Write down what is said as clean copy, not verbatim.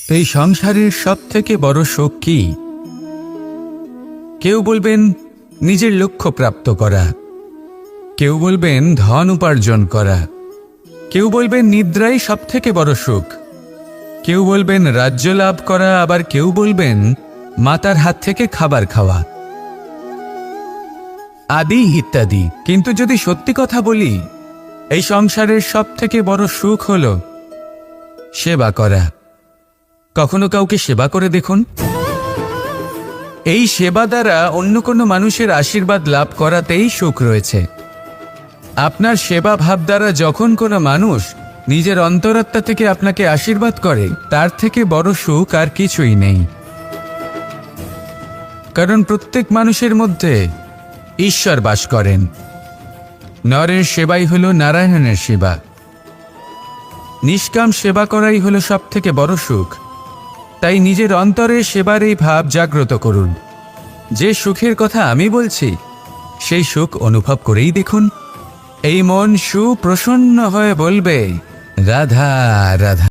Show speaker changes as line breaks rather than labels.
এই সংসারের সব থেকে বড় সুখ কি? কেউ বলবেন নিজের লক্ষ্য প্রাপ্ত করা, কেউ বলবেন ধন উপার্জন করা, কেউ বলবেন নিদ্রাই সব থেকে বড় সুখ, কেউ বলবেন রাজ্য লাভ করা, আবার কেউ বলবেন মাতার হাত থেকে খাবার খাওয়া, আদি ইত্যাদি। কিন্তু যদি সত্যি কথা বলি, এই সংসারের সব থেকে বড় সুখ হল সেবা করা। কখনো কাউকে সেবা করে দেখুন। এই সেবা দ্বারা অন্য কোনো মানুষের আশীর্বাদ লাভ করাতেই সুখ রয়েছে। আপনার সেবা ভাব দ্বারা যখন কোনো মানুষ নিজের অন্তরাত্মা থেকে আপনাকে আশীর্বাদ করে, তার থেকে বড় সুখ আর কিছুই নেই। কারণ প্রত্যেক মানুষের মধ্যে ঈশ্বর বাস করেন। নরের সেবাই হল নারায়ণের সেবা। নিষ্কাম সেবা করাই হল সব থেকে বড় সুখ। তাই নিজের অন্তরে সেবার এই ভাব জাগ্রত করুন। যে সুখের কথা আমি বলছি, সেই সুখ অনুভব করেই দেখুন। এই মন সুপ্রসন্ন হয়ে বলবে, রাধা রাধা।